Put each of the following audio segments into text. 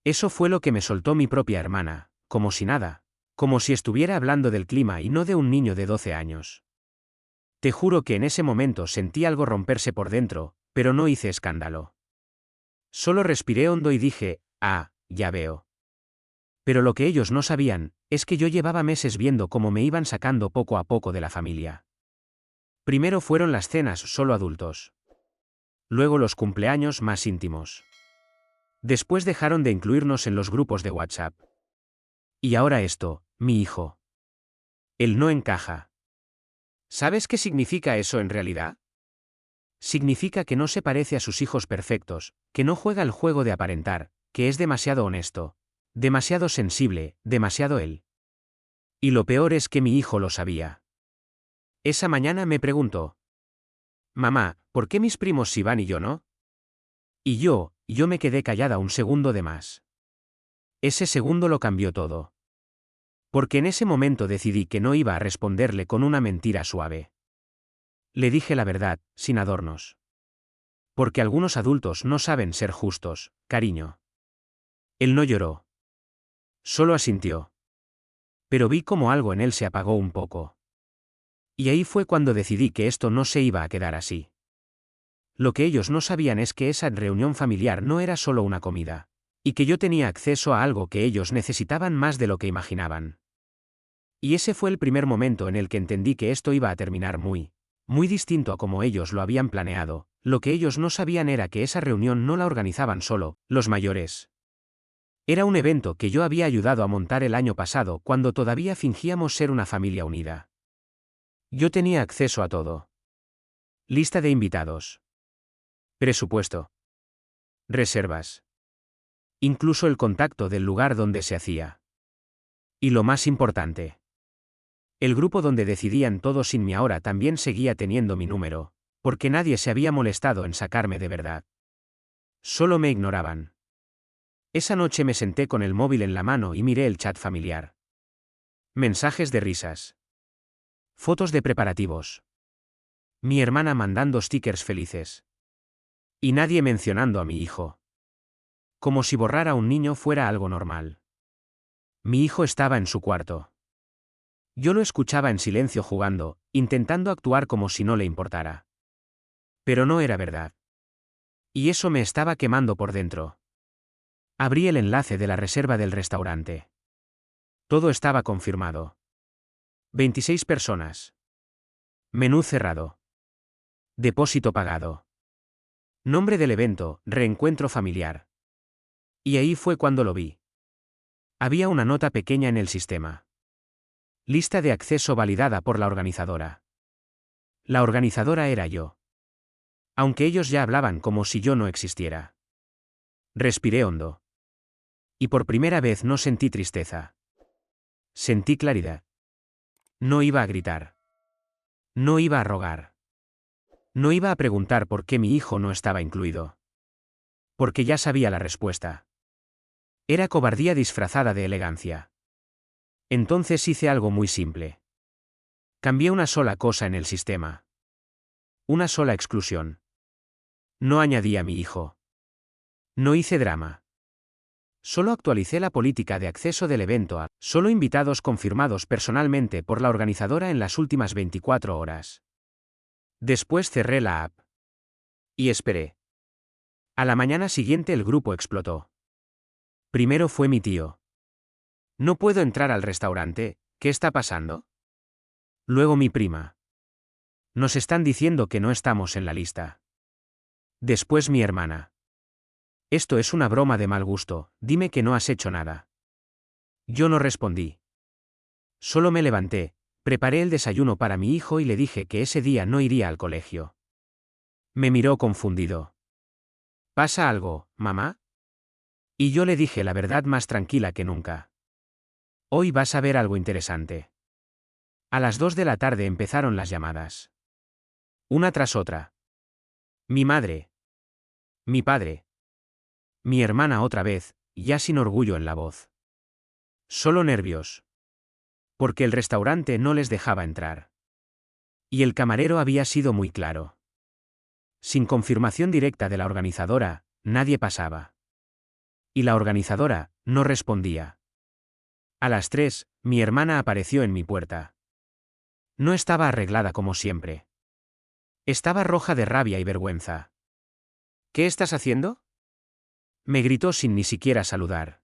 Eso fue lo que me soltó mi propia hermana, como si nada, como si estuviera hablando del clima y no de un niño de 12 años. Te juro que en ese momento sentí algo romperse por dentro, pero no hice escándalo. Solo respiré hondo y dije, ya veo. Pero lo que ellos no sabían, es que yo llevaba meses viendo cómo me iban sacando poco a poco de la familia. Primero fueron las cenas solo adultos. Luego los cumpleaños más íntimos. Después dejaron de incluirnos en los grupos de WhatsApp. Y ahora esto, mi hijo. Él no encaja. ¿Sabes qué significa eso en realidad? Significa que no se parece a sus hijos perfectos, que no juega el juego de aparentar, que es demasiado honesto, demasiado sensible, demasiado él. Y lo peor es que mi hijo lo sabía. Esa mañana me preguntó: Mamá, ¿por qué mis primos sí van y yo no? Y yo me quedé callada un segundo de más. Ese segundo lo cambió todo. Porque en ese momento decidí que no iba a responderle con una mentira suave. Le dije la verdad, sin adornos. Porque algunos adultos no saben ser justos, cariño. Él no lloró. Solo asintió. Pero vi como algo en él se apagó un poco. Y ahí fue cuando decidí que esto no se iba a quedar así. Lo que ellos no sabían es que esa reunión familiar no era solo una comida. Y que yo tenía acceso a algo que ellos necesitaban más de lo que imaginaban. Y ese fue el primer momento en el que entendí que esto iba a terminar muy distinto a como ellos lo habían planeado. Lo que ellos no sabían era que esa reunión no la organizaban solo los mayores. Era un evento que yo había ayudado a montar el año pasado cuando todavía fingíamos ser una familia unida. Yo tenía acceso a todo. Lista de invitados. Presupuesto. Reservas. Incluso el contacto del lugar donde se hacía. Y lo más importante. El grupo donde decidían todo sin mí ahora también seguía teniendo mi número, porque nadie se había molestado en sacarme de verdad. Solo me ignoraban. Esa noche me senté con el móvil en la mano y miré el chat familiar. Mensajes de risas. Fotos de preparativos. Mi hermana mandando stickers felices. Y nadie mencionando a mi hijo. Como si borrar a un niño fuera algo normal. Mi hijo estaba en su cuarto. Yo lo escuchaba en silencio jugando, intentando actuar como si no le importara. Pero no era verdad. Y eso me estaba quemando por dentro. Abrí el enlace de la reserva del restaurante. Todo estaba confirmado. 26 personas. Menú cerrado. Depósito pagado. Nombre del evento: reencuentro familiar. Y ahí fue cuando lo vi. Había una nota pequeña en el sistema. Lista de acceso validada por la organizadora. La organizadora era yo. Aunque ellos ya hablaban como si yo no existiera. Respiré hondo. Y por primera vez no sentí tristeza. Sentí claridad. No iba a gritar. No iba a rogar. No iba a preguntar por qué mi hijo no estaba incluido. Porque ya sabía la respuesta. Era cobardía disfrazada de elegancia. Entonces hice algo muy simple. Cambié una sola cosa en el sistema. Una sola exclusión. No añadí a mi hijo. No hice drama. Solo actualicé la política de acceso del evento a solo invitados confirmados personalmente por la organizadora en las últimas 24 horas. Después cerré la app. Y esperé. A la mañana siguiente el grupo explotó. Primero fue mi tío. No puedo entrar al restaurante, ¿qué está pasando? Luego mi prima. Nos están diciendo que no estamos en la lista. Después mi hermana. Esto es una broma de mal gusto, dime que no has hecho nada. Yo no respondí. Solo me levanté, preparé el desayuno para mi hijo y le dije que ese día no iría al colegio. Me miró confundido. ¿Pasa algo, mamá? Y yo le dije la verdad más tranquila que nunca. Hoy vas a ver algo interesante. A las 2 de la tarde empezaron las llamadas. Una tras otra. Mi madre. Mi padre. Mi hermana otra vez, ya sin orgullo en la voz. Solo nervios. Porque el restaurante no les dejaba entrar. Y el camarero había sido muy claro. Sin confirmación directa de la organizadora, nadie pasaba. Y la organizadora no respondía. A las 3, mi hermana apareció en mi puerta. No estaba arreglada como siempre. Estaba roja de rabia y vergüenza. ¿Qué estás haciendo?, me gritó sin ni siquiera saludar.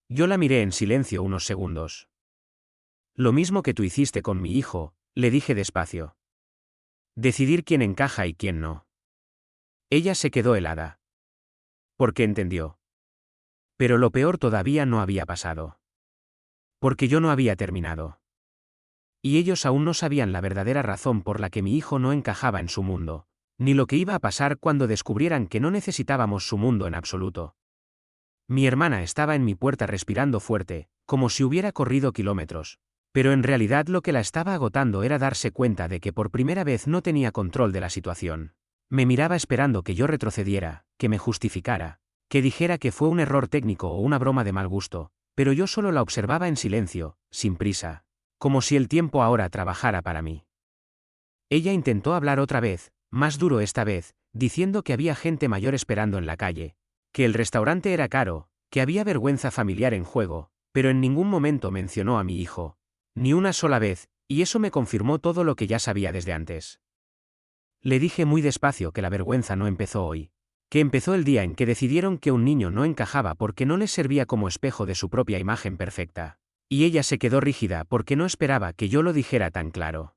Yo la miré en silencio unos segundos. Lo mismo que tú hiciste con mi hijo, le dije despacio. Decidir quién encaja y quién no. Ella se quedó helada. Porque entendió. Pero lo peor todavía no había pasado. Porque yo no había terminado. Y ellos aún no sabían la verdadera razón por la que mi hijo no encajaba en su mundo, ni lo que iba a pasar cuando descubrieran que no necesitábamos su mundo en absoluto. Mi hermana estaba en mi puerta respirando fuerte, como si hubiera corrido kilómetros, pero en realidad lo que la estaba agotando era darse cuenta de que por primera vez no tenía control de la situación. Me miraba esperando que yo retrocediera, que me justificara, que dijera que fue un error técnico o una broma de mal gusto, pero yo solo la observaba en silencio, sin prisa, como si el tiempo ahora trabajara para mí. Ella intentó hablar otra vez, más duro esta vez, diciendo que había gente mayor esperando en la calle, que el restaurante era caro, que había vergüenza familiar en juego, pero en ningún momento mencionó a mi hijo. Ni una sola vez, y eso me confirmó todo lo que ya sabía desde antes. Le dije muy despacio que la vergüenza no empezó hoy, que empezó el día en que decidieron que un niño no encajaba porque no les servía como espejo de su propia imagen perfecta. Y ella se quedó rígida porque no esperaba que yo lo dijera tan claro.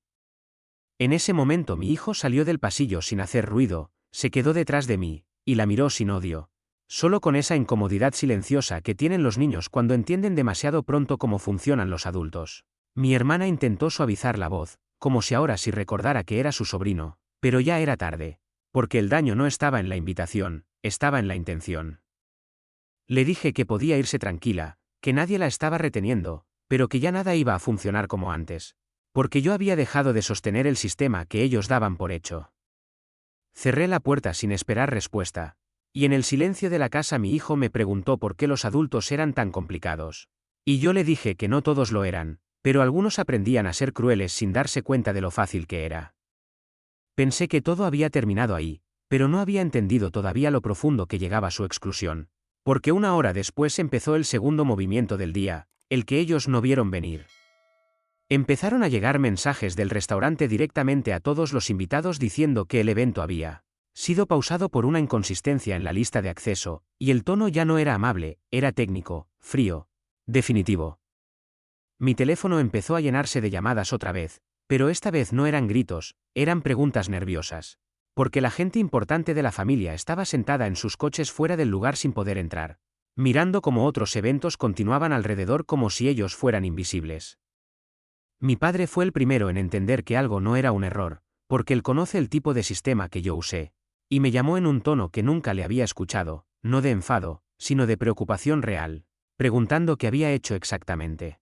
En ese momento mi hijo salió del pasillo sin hacer ruido, se quedó detrás de mí, y la miró sin odio. Solo con esa incomodidad silenciosa que tienen los niños cuando entienden demasiado pronto cómo funcionan los adultos. Mi hermana intentó suavizar la voz, como si ahora sí recordara que era su sobrino, pero ya era tarde. Porque el daño no estaba en la invitación, estaba en la intención. Le dije que podía irse tranquila, que nadie la estaba reteniendo, pero que ya nada iba a funcionar como antes. Porque yo había dejado de sostener el sistema que ellos daban por hecho. Cerré la puerta sin esperar respuesta, y en el silencio de la casa mi hijo me preguntó por qué los adultos eran tan complicados. Y yo le dije que no todos lo eran, pero algunos aprendían a ser crueles sin darse cuenta de lo fácil que era. Pensé que todo había terminado ahí, pero no había entendido todavía lo profundo que llegaba su exclusión. Porque una hora después empezó el segundo movimiento del día, el que ellos no vieron venir. Empezaron a llegar mensajes del restaurante directamente a todos los invitados diciendo que el evento había sido pausado por una inconsistencia en la lista de acceso, y el tono ya no era amable, era técnico, frío, definitivo. Mi teléfono empezó a llenarse de llamadas otra vez, pero esta vez no eran gritos, eran preguntas nerviosas. Porque la gente importante de la familia estaba sentada en sus coches fuera del lugar sin poder entrar, mirando cómo otros eventos continuaban alrededor como si ellos fueran invisibles. Mi padre fue el primero en entender que algo no era un error, porque él conoce el tipo de sistema que yo usé, y me llamó en un tono que nunca le había escuchado, no de enfado, sino de preocupación real, preguntando qué había hecho exactamente.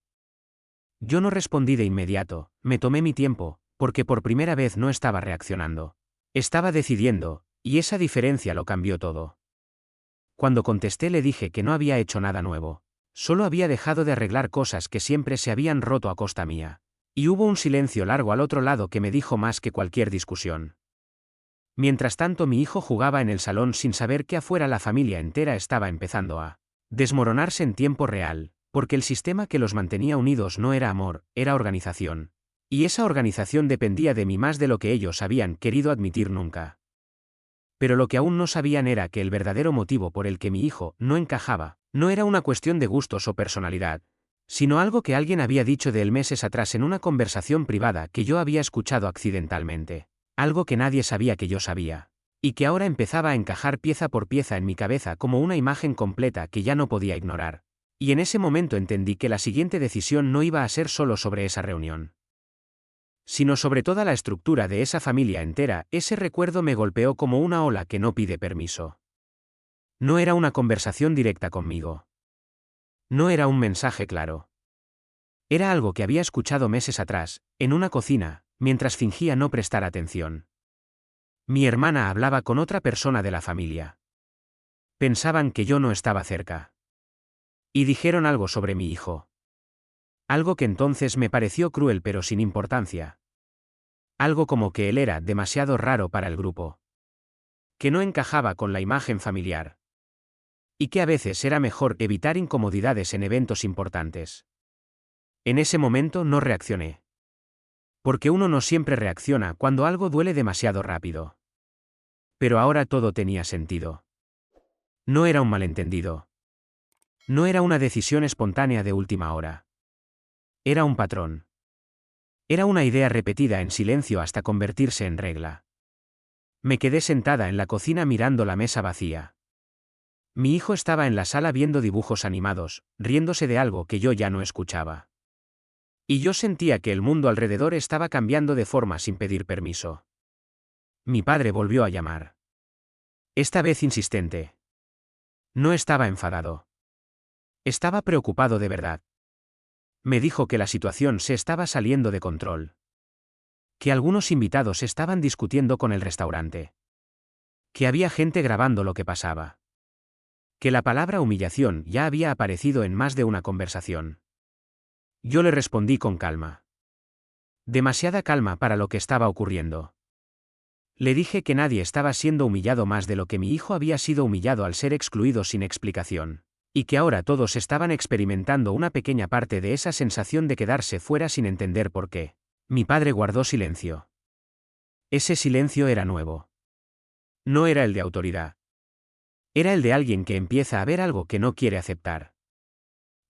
Yo no respondí de inmediato, me tomé mi tiempo, porque por primera vez no estaba reaccionando. Estaba decidiendo, y esa diferencia lo cambió todo. Cuando contesté le dije que no había hecho nada nuevo, solo había dejado de arreglar cosas que siempre se habían roto a costa mía. Y hubo un silencio largo al otro lado que me dijo más que cualquier discusión. Mientras tanto mi hijo jugaba en el salón sin saber que afuera la familia entera estaba empezando a desmoronarse en tiempo real, porque el sistema que los mantenía unidos no era amor, era organización. Y esa organización dependía de mí más de lo que ellos habían querido admitir nunca. Pero lo que aún no sabían era que el verdadero motivo por el que mi hijo no encajaba, no era una cuestión de gustos o personalidad, sino algo que alguien había dicho de él meses atrás en una conversación privada que yo había escuchado accidentalmente, algo que nadie sabía que yo sabía, y que ahora empezaba a encajar pieza por pieza en mi cabeza como una imagen completa que ya no podía ignorar. Y en ese momento entendí que la siguiente decisión no iba a ser solo sobre esa reunión, sino sobre toda la estructura de esa familia entera. Ese recuerdo me golpeó como una ola que no pide permiso. No era una conversación directa conmigo. No era un mensaje claro. Era algo que había escuchado meses atrás, en una cocina, mientras fingía no prestar atención. Mi hermana hablaba con otra persona de la familia. Pensaban que yo no estaba cerca. Y dijeron algo sobre mi hijo. Algo que entonces me pareció cruel pero sin importancia. Algo como que él era demasiado raro para el grupo. Que no encajaba con la imagen familiar. Y que a veces era mejor evitar incomodidades en eventos importantes. En ese momento no reaccioné. Porque uno no siempre reacciona cuando algo duele demasiado rápido. Pero ahora todo tenía sentido. No era un malentendido. No era una decisión espontánea de última hora. Era un patrón. Era una idea repetida en silencio hasta convertirse en regla. Me quedé sentada en la cocina mirando la mesa vacía. Mi hijo estaba en la sala viendo dibujos animados, riéndose de algo que yo ya no escuchaba. Y yo sentía que el mundo alrededor estaba cambiando de forma sin pedir permiso. Mi padre volvió a llamar. Esta vez insistente. No estaba enfadado. Estaba preocupado de verdad. Me dijo que la situación se estaba saliendo de control. Que algunos invitados estaban discutiendo con el restaurante. Que había gente grabando lo que pasaba. Que la palabra humillación ya había aparecido en más de una conversación. Yo le respondí con calma. Demasiada calma para lo que estaba ocurriendo. Le dije que nadie estaba siendo humillado más de lo que mi hijo había sido humillado al ser excluido sin explicación. Y que ahora todos estaban experimentando una pequeña parte de esa sensación de quedarse fuera sin entender por qué. Mi padre guardó silencio. Ese silencio era nuevo. No era el de autoridad. Era el de alguien que empieza a ver algo que no quiere aceptar.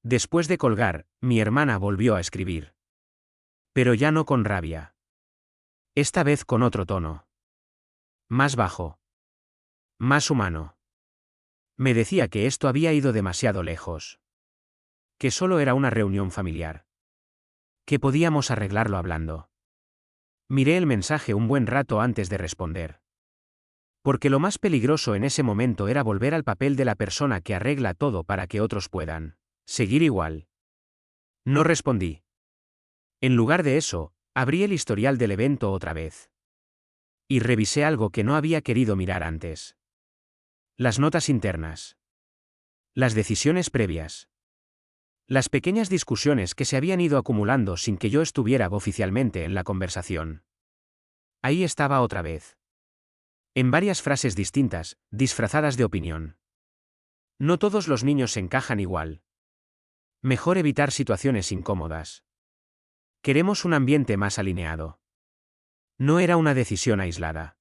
Después de colgar, mi hermana volvió a escribir. Pero ya no con rabia. Esta vez con otro tono. Más bajo. Más humano. Me decía que esto había ido demasiado lejos. Que solo era una reunión familiar. Que podíamos arreglarlo hablando. Miré el mensaje un buen rato antes de responder. Porque lo más peligroso en ese momento era volver al papel de la persona que arregla todo para que otros puedan seguir igual. No respondí. En lugar de eso, abrí el historial del evento otra vez. Y revisé algo que no había querido mirar antes. Las notas internas. Las decisiones previas. Las pequeñas discusiones que se habían ido acumulando sin que yo estuviera oficialmente en la conversación. Ahí estaba otra vez. En varias frases distintas, disfrazadas de opinión. No todos los niños se encajan igual. Mejor evitar situaciones incómodas. Queremos un ambiente más alineado. No era una decisión aislada.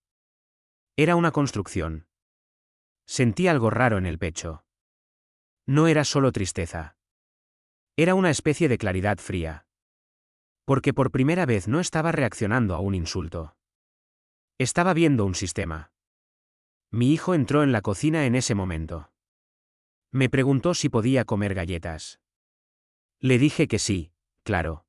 Era una construcción. Sentí algo raro en el pecho. No era solo tristeza. Era una especie de claridad fría. Porque por primera vez no estaba reaccionando a un insulto. Estaba viendo un sistema. Mi hijo entró en la cocina en ese momento. Me preguntó si podía comer galletas. Le dije que sí, claro.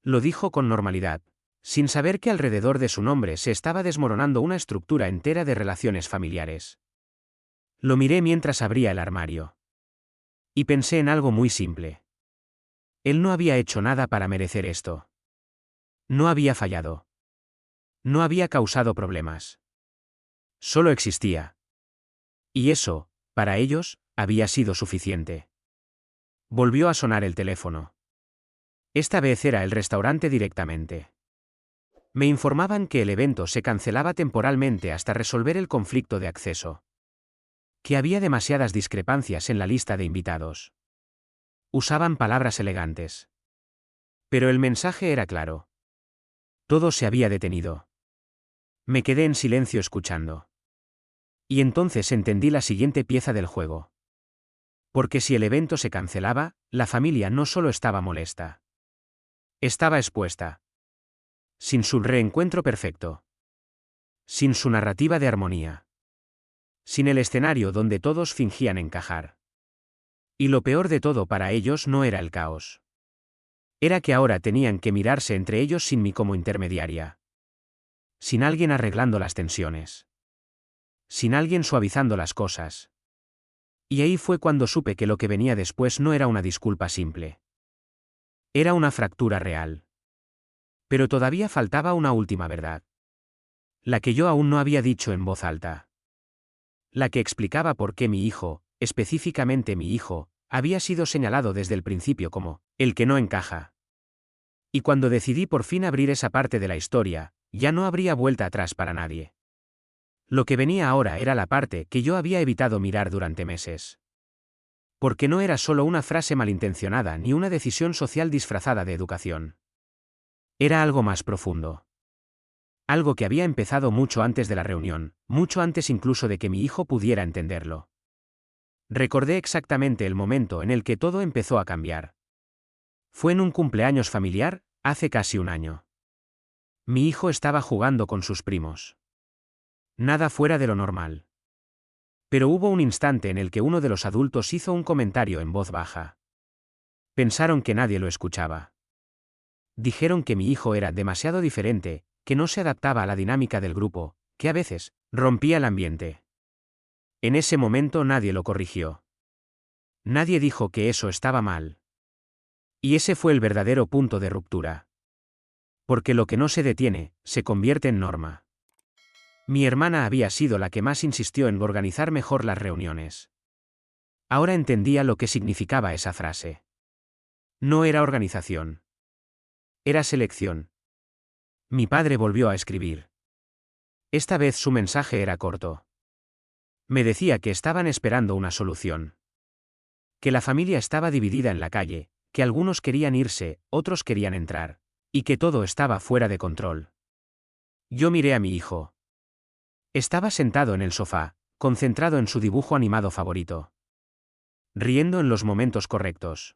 Lo dijo con normalidad, sin saber que alrededor de su nombre se estaba desmoronando una estructura entera de relaciones familiares. Lo miré mientras abría el armario. Y pensé en algo muy simple. Él no había hecho nada para merecer esto. No había fallado. No había causado problemas. Solo existía. Y eso, para ellos, había sido suficiente. Volvió a sonar el teléfono. Esta vez era el restaurante directamente. Me informaban que el evento se cancelaba temporalmente hasta resolver el conflicto de acceso. Que había demasiadas discrepancias en la lista de invitados. Usaban palabras elegantes. Pero el mensaje era claro. Todo se había detenido. Me quedé en silencio escuchando. Y entonces entendí la siguiente pieza del juego. Porque si el evento se cancelaba, la familia no solo estaba molesta. Estaba expuesta. Sin su reencuentro perfecto. Sin su narrativa de armonía. Sin el escenario donde todos fingían encajar. Y lo peor de todo para ellos no era el caos. Era que ahora tenían que mirarse entre ellos sin mí como intermediaria. Sin alguien arreglando las tensiones. Sin alguien suavizando las cosas. Y ahí fue cuando supe que lo que venía después no era una disculpa simple. Era una fractura real. Pero todavía faltaba una última verdad. La que yo aún no había dicho en voz alta. La que explicaba por qué mi hijo, específicamente mi hijo, había sido señalado desde el principio como el que no encaja. Y cuando decidí por fin abrir esa parte de la historia, ya no habría vuelta atrás para nadie. Lo que venía ahora era la parte que yo había evitado mirar durante meses. Porque no era solo una frase malintencionada ni una decisión social disfrazada de educación. Era algo más profundo. Algo que había empezado mucho antes de la reunión, mucho antes incluso de que mi hijo pudiera entenderlo. Recordé exactamente el momento en el que todo empezó a cambiar. Fue en un cumpleaños familiar, hace casi un año. Mi hijo estaba jugando con sus primos. Nada fuera de lo normal. Pero hubo un instante en el que uno de los adultos hizo un comentario en voz baja. Pensaron que nadie lo escuchaba. Dijeron que mi hijo era demasiado diferente, que no se adaptaba a la dinámica del grupo, que a veces rompía el ambiente. En ese momento nadie lo corrigió. Nadie dijo que eso estaba mal. Y ese fue el verdadero punto de ruptura. Porque lo que no se detiene, se convierte en norma. Mi hermana había sido la que más insistió en organizar mejor las reuniones. Ahora entendía lo que significaba esa frase. No era organización. Era selección. Mi padre volvió a escribir. Esta vez su mensaje era corto. Me decía que estaban esperando una solución. Que la familia estaba dividida en la calle, que algunos querían irse, otros querían entrar. Y que todo estaba fuera de control. Yo miré a mi hijo. Estaba sentado en el sofá, concentrado en su dibujo animado favorito. Riendo en los momentos correctos.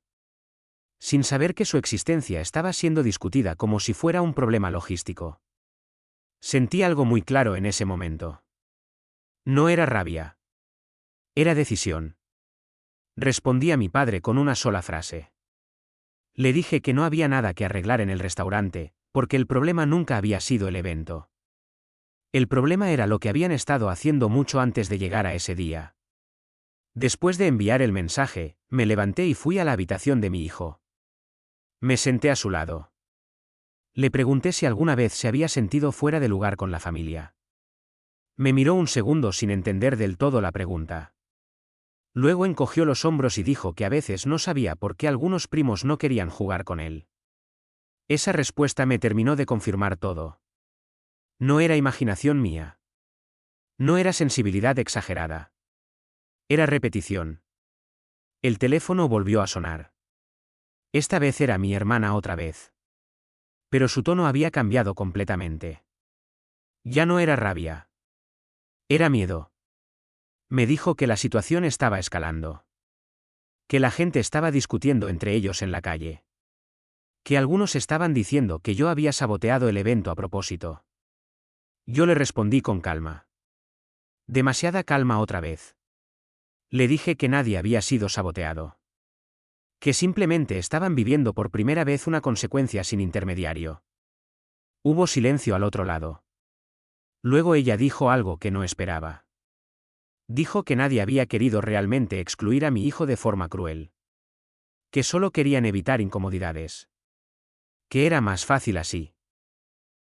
Sin saber que su existencia estaba siendo discutida como si fuera un problema logístico. Sentí algo muy claro en ese momento. No era rabia. Era decisión. Respondí a mi padre con una sola frase. Le dije que no había nada que arreglar en el restaurante, porque el problema nunca había sido el evento. El problema era lo que habían estado haciendo mucho antes de llegar a ese día. Después de enviar el mensaje, me levanté y fui a la habitación de mi hijo. Me senté a su lado. Le pregunté si alguna vez se había sentido fuera de lugar con la familia. Me miró un segundo sin entender del todo la pregunta. Luego encogió los hombros y dijo que a veces no sabía por qué algunos primos no querían jugar con él. Esa respuesta me terminó de confirmar todo. No era imaginación mía. No era sensibilidad exagerada. Era repetición. El teléfono volvió a sonar. Esta vez era mi hermana otra vez. Pero su tono había cambiado completamente. Ya no era rabia. Era miedo. Me dijo que la situación estaba escalando. Que la gente estaba discutiendo entre ellos en la calle. Que algunos estaban diciendo que yo había saboteado el evento a propósito. Yo le respondí con calma. Demasiada calma otra vez. Le dije que nadie había sido saboteado. Que simplemente estaban viviendo por primera vez una consecuencia sin intermediario. Hubo silencio al otro lado. Luego ella dijo algo que no esperaba. Dijo que nadie había querido realmente excluir a mi hijo de forma cruel. Que solo querían evitar incomodidades. Que era más fácil así.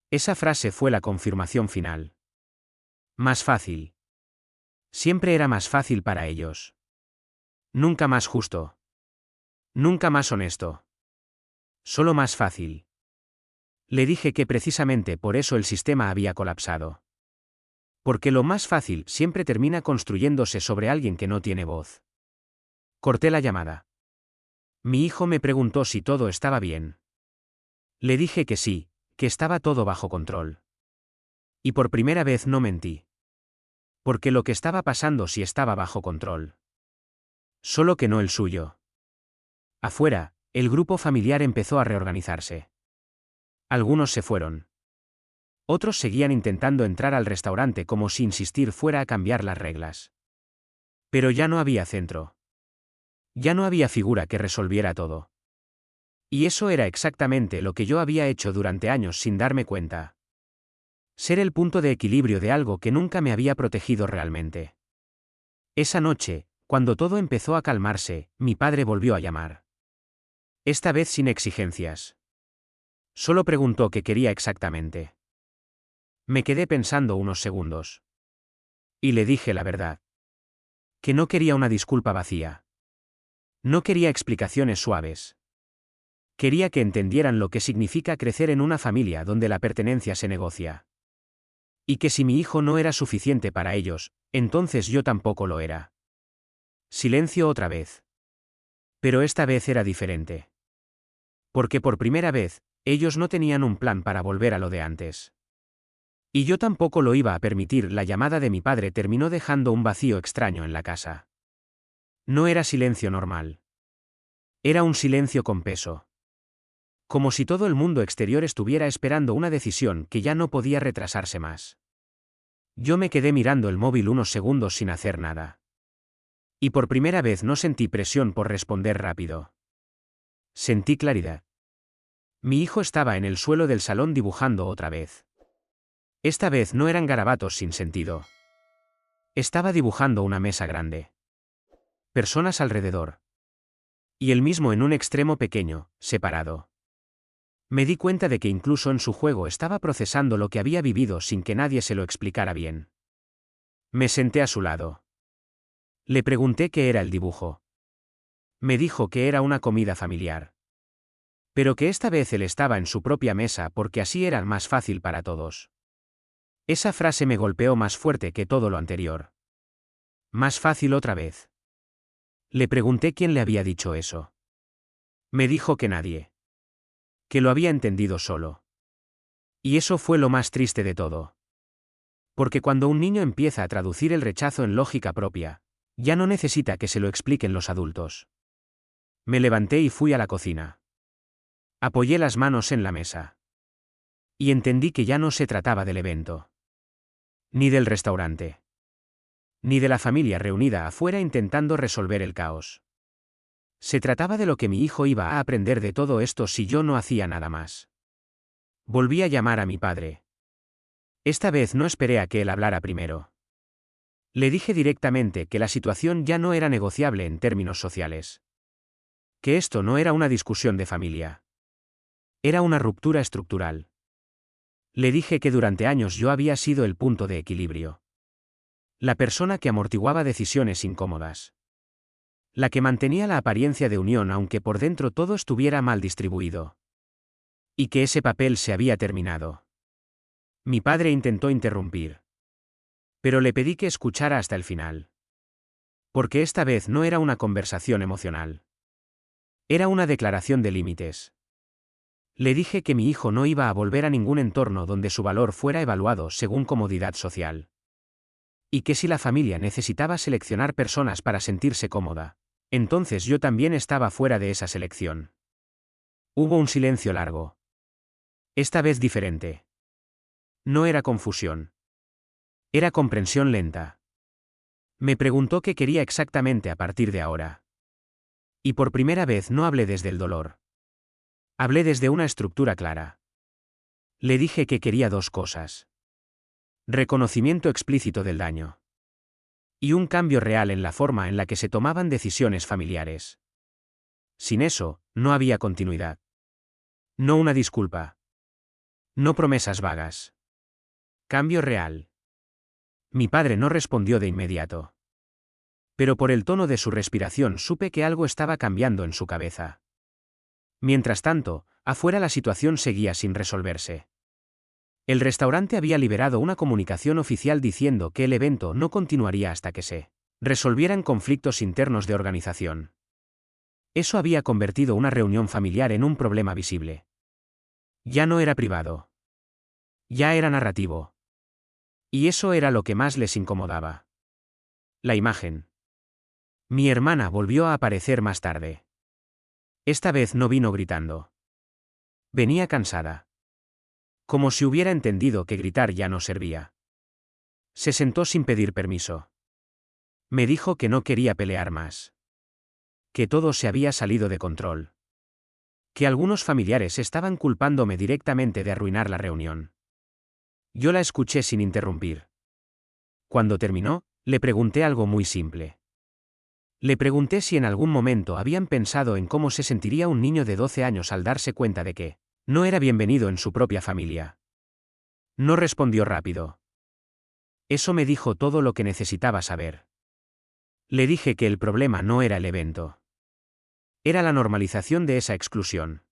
Esa frase fue la confirmación final. Más fácil. Siempre era más fácil para ellos. Nunca más justo. Nunca más honesto. Solo más fácil. Le dije que precisamente por eso el sistema había colapsado. Porque lo más fácil siempre termina construyéndose sobre alguien que no tiene voz. Corté la llamada. Mi hijo me preguntó si todo estaba bien. Le dije que sí, que estaba todo bajo control. Y por primera vez no mentí. Porque lo que estaba pasando sí estaba bajo control. Solo que no el suyo. Afuera, el grupo familiar empezó a reorganizarse. Algunos se fueron. Otros seguían intentando entrar al restaurante como si insistir fuera a cambiar las reglas. Pero ya no había centro. Ya no había figura que resolviera todo. Y eso era exactamente lo que yo había hecho durante años sin darme cuenta. Ser el punto de equilibrio de algo que nunca me había protegido realmente. Esa noche, cuando todo empezó a calmarse, mi padre volvió a llamar. Esta vez sin exigencias. Solo preguntó qué quería exactamente. Me quedé pensando unos segundos. Y le dije la verdad. Que no quería una disculpa vacía. No quería explicaciones suaves. Quería que entendieran lo que significa crecer en una familia donde la pertenencia se negocia. Y que si mi hijo no era suficiente para ellos, entonces yo tampoco lo era. Silencio otra vez. Pero esta vez era diferente. Porque por primera vez, ellos no tenían un plan para volver a lo de antes. Y yo tampoco lo iba a permitir. La llamada de mi padre terminó dejando un vacío extraño en la casa. No era silencio normal. Era un silencio con peso. Como si todo el mundo exterior estuviera esperando una decisión que ya no podía retrasarse más. Yo me quedé mirando el móvil unos segundos sin hacer nada. Y por primera vez no sentí presión por responder rápido. Sentí claridad. Mi hijo estaba en el suelo del salón dibujando otra vez. Esta vez no eran garabatos sin sentido. Estaba dibujando una mesa grande. Personas alrededor. Y él mismo en un extremo pequeño, separado. Me di cuenta de que incluso en su juego estaba procesando lo que había vivido sin que nadie se lo explicara bien. Me senté a su lado. Le pregunté qué era el dibujo. Me dijo que era una comida familiar. Pero que esta vez él estaba en su propia mesa porque así era más fácil para todos. Esa frase me golpeó más fuerte que todo lo anterior. Más fácil otra vez. Le pregunté quién le había dicho eso. Me dijo que nadie. Que lo había entendido solo. Y eso fue lo más triste de todo. Porque cuando un niño empieza a traducir el rechazo en lógica propia, ya no necesita que se lo expliquen los adultos. Me levanté y fui a la cocina. Apoyé las manos en la mesa. Y entendí que ya no se trataba del evento. Ni del restaurante. Ni de la familia reunida afuera intentando resolver el caos. Se trataba de lo que mi hijo iba a aprender de todo esto si yo no hacía nada más. Volví a llamar a mi padre. Esta vez no esperé a que él hablara primero. Le dije directamente que la situación ya no era negociable en términos sociales. Que esto no era una discusión de familia. Era una ruptura estructural. Le dije que durante años yo había sido el punto de equilibrio. La persona que amortiguaba decisiones incómodas. La que mantenía la apariencia de unión aunque por dentro todo estuviera mal distribuido. Y que ese papel se había terminado. Mi padre intentó interrumpir. Pero le pedí que escuchara hasta el final. Porque esta vez no era una conversación emocional. Era una declaración de límites. Le dije que mi hijo no iba a volver a ningún entorno donde su valor fuera evaluado según comodidad social. Y que si la familia necesitaba seleccionar personas para sentirse cómoda, entonces yo también estaba fuera de esa selección. Hubo un silencio largo. Esta vez diferente. No era confusión. Era comprensión lenta. Me preguntó qué quería exactamente a partir de ahora. Y por primera vez no hablé desde el dolor. Hablé desde una estructura clara. Le dije que quería dos cosas. Reconocimiento explícito del daño. Y un cambio real en la forma en la que se tomaban decisiones familiares. Sin eso, no había continuidad. No una disculpa. No promesas vagas. Cambio real. Mi padre no respondió de inmediato. Pero por el tono de su respiración supe que algo estaba cambiando en su cabeza. Mientras tanto, afuera la situación seguía sin resolverse. El restaurante había liberado una comunicación oficial diciendo que el evento no continuaría hasta que se resolvieran conflictos internos de organización. Eso había convertido una reunión familiar en un problema visible. Ya no era privado. Ya era narrativo. Y eso era lo que más les incomodaba. La imagen. Mi hermana volvió a aparecer más tarde. Esta vez no vino gritando. Venía cansada. Como si hubiera entendido que gritar ya no servía. Se sentó sin pedir permiso. Me dijo que no quería pelear más. Que todo se había salido de control. Que algunos familiares estaban culpándome directamente de arruinar la reunión. Yo la escuché sin interrumpir. Cuando terminó, le pregunté algo muy simple. Le pregunté si en algún momento habían pensado en cómo se sentiría un niño de 12 años al darse cuenta de que no era bienvenido en su propia familia. No respondió rápido. Eso me dijo todo lo que necesitaba saber. Le dije que el problema no era el evento. Era la normalización de esa exclusión.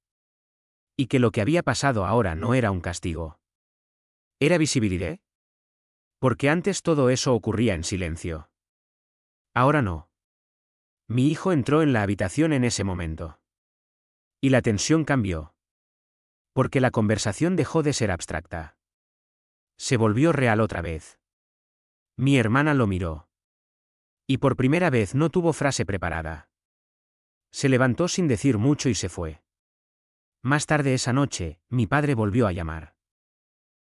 Y que lo que había pasado ahora no era un castigo. Era visibilidad. Porque antes todo eso ocurría en silencio. Ahora no. Mi hijo entró en la habitación en ese momento. Y la tensión cambió. Porque la conversación dejó de ser abstracta. Se volvió real otra vez. Mi hermana lo miró. Y por primera vez no tuvo frase preparada. Se levantó sin decir mucho y se fue. Más tarde esa noche, mi padre volvió a llamar.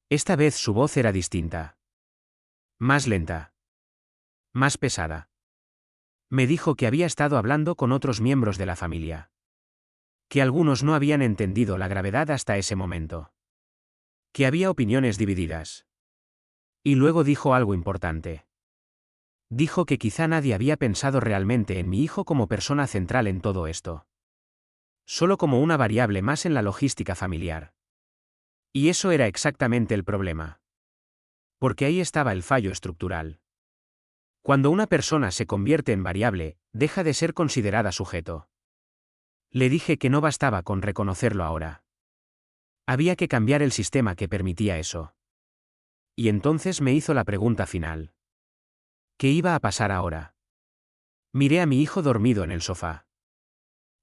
Esta vez su voz era distinta. Más lenta. Más pesada. Me dijo que había estado hablando con otros miembros de la familia. Que algunos no habían entendido la gravedad hasta ese momento. Que había opiniones divididas. Y luego dijo algo importante. Dijo que quizá nadie había pensado realmente en mi hijo como persona central en todo esto. Solo como una variable más en la logística familiar. Y eso era exactamente el problema. Porque ahí estaba el fallo estructural. Cuando una persona se convierte en variable, deja de ser considerada sujeto. Le dije que no bastaba con reconocerlo ahora. Había que cambiar el sistema que permitía eso. Y entonces me hizo la pregunta final. ¿Qué iba a pasar ahora? Miré a mi hijo dormido en el sofá.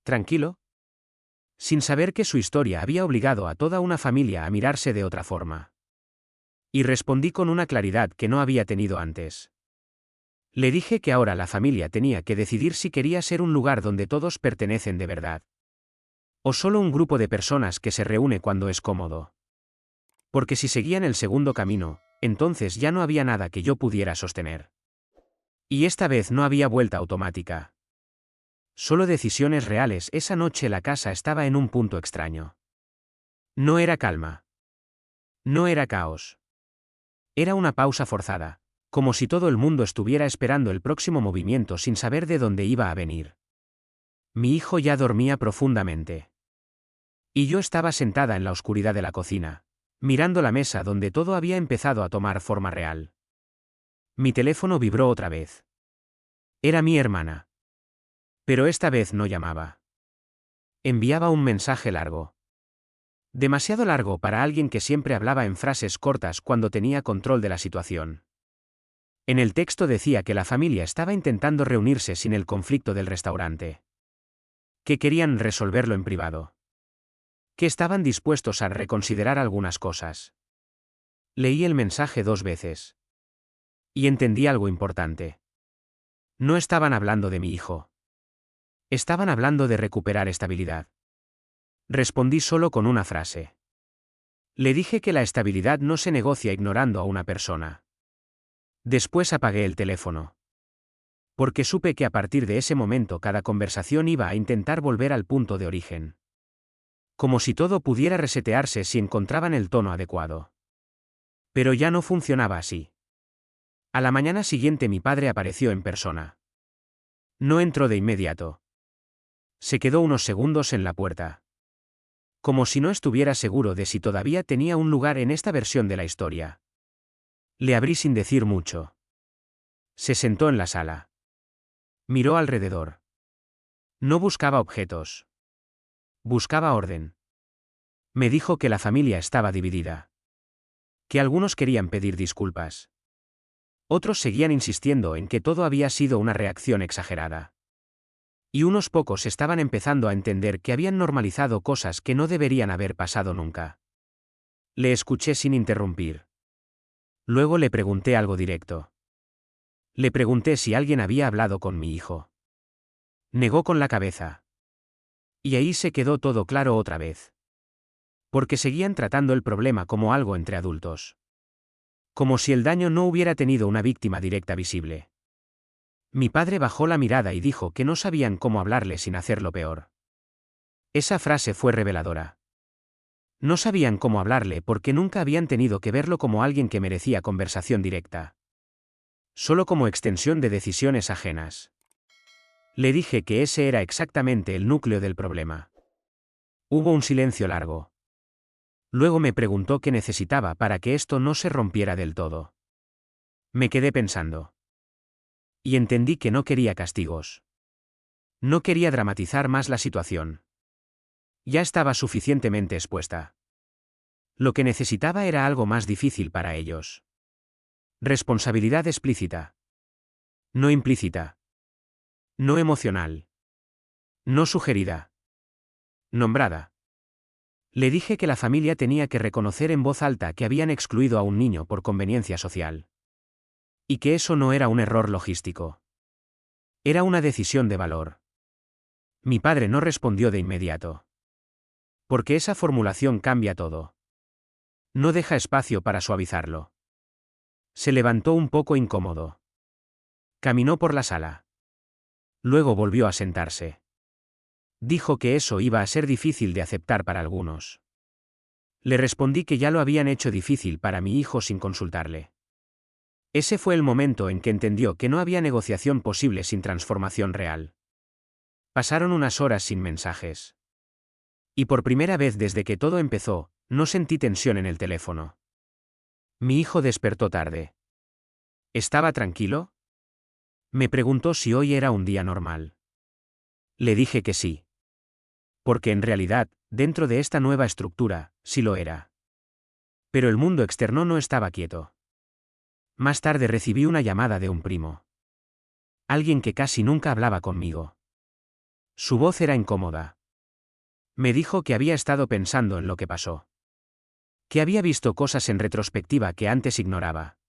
¿Tranquilo? Sin saber que su historia había obligado a toda una familia a mirarse de otra forma. Y respondí con una claridad que no había tenido antes. Le dije que ahora la familia tenía que decidir si quería ser un lugar donde todos pertenecen de verdad. O solo un grupo de personas que se reúne cuando es cómodo. Porque si seguían el segundo camino, entonces ya no había nada que yo pudiera sostener. Y esta vez no había vuelta automática. Solo decisiones reales. Esa noche la casa estaba en un punto extraño. No era calma. No era caos. Era una pausa forzada, como si todo el mundo estuviera esperando el próximo movimiento sin saber de dónde iba a venir. Mi hijo ya dormía profundamente. Y yo estaba sentada en la oscuridad de la cocina, mirando la mesa donde todo había empezado a tomar forma real. Mi teléfono vibró otra vez. Era mi hermana. Pero esta vez no llamaba. Enviaba un mensaje largo. Demasiado largo para alguien que siempre hablaba en frases cortas cuando tenía control de la situación. En el texto decía que la familia estaba intentando reunirse sin el conflicto del restaurante. Que querían resolverlo en privado. Que estaban dispuestos a reconsiderar algunas cosas. Leí el mensaje 2 veces. Y entendí algo importante. No estaban hablando de mi hijo. Estaban hablando de recuperar estabilidad. Respondí solo con una frase. Le dije que la estabilidad no se negocia ignorando a una persona. Después apagué el teléfono. Porque supe que a partir de ese momento cada conversación iba a intentar volver al punto de origen. Como si todo pudiera resetearse si encontraban el tono adecuado. Pero ya no funcionaba así. A la mañana siguiente mi padre apareció en persona. No entró de inmediato. Se quedó unos segundos en la puerta. Como si no estuviera seguro de si todavía tenía un lugar en esta versión de la historia. Le abrí sin decir mucho. Se sentó en la sala. Miró alrededor. No buscaba objetos. Buscaba orden. Me dijo que la familia estaba dividida. Que algunos querían pedir disculpas. Otros seguían insistiendo en que todo había sido una reacción exagerada. Y unos pocos estaban empezando a entender que habían normalizado cosas que no deberían haber pasado nunca. Le escuché sin interrumpir. Luego le pregunté algo directo. Le pregunté si alguien había hablado con mi hijo. Negó con la cabeza. Y ahí se quedó todo claro otra vez. Porque seguían tratando el problema como algo entre adultos. Como si el daño no hubiera tenido una víctima directa visible. Mi padre bajó la mirada y dijo que no sabían cómo hablarle sin hacerlo peor. Esa frase fue reveladora. No sabían cómo hablarle porque nunca habían tenido que verlo como alguien que merecía conversación directa. Solo como extensión de decisiones ajenas. Le dije que ese era exactamente el núcleo del problema. Hubo un silencio largo. Luego me preguntó qué necesitaba para que esto no se rompiera del todo. Me quedé pensando. Y entendí que no quería castigos. No quería dramatizar más la situación. Ya estaba suficientemente expuesta. Lo que necesitaba era algo más difícil para ellos. Responsabilidad explícita. No implícita. No emocional. No sugerida. Nombrada. Le dije que la familia tenía que reconocer en voz alta que habían excluido a un niño por conveniencia social. Y que eso no era un error logístico. Era una decisión de valor. Mi padre no respondió de inmediato. Porque esa formulación cambia todo. No deja espacio para suavizarlo. Se levantó un poco incómodo. Caminó por la sala. Luego volvió a sentarse. Dijo que eso iba a ser difícil de aceptar para algunos. Le respondí que ya lo habían hecho difícil para mi hijo sin consultarle. Ese fue el momento en que entendió que no había negociación posible sin transformación real. Pasaron unas horas sin mensajes. Y por primera vez desde que todo empezó, no sentí tensión en el teléfono. Mi hijo despertó tarde. ¿Estaba tranquilo? Me preguntó si hoy era un día normal. Le dije que sí. Porque en realidad, dentro de esta nueva estructura, sí lo era. Pero el mundo externo no estaba quieto. Más tarde recibí una llamada de un primo. Alguien que casi nunca hablaba conmigo. Su voz era incómoda. Me dijo que había estado pensando en lo que pasó. Que había visto cosas en retrospectiva que antes ignoraba.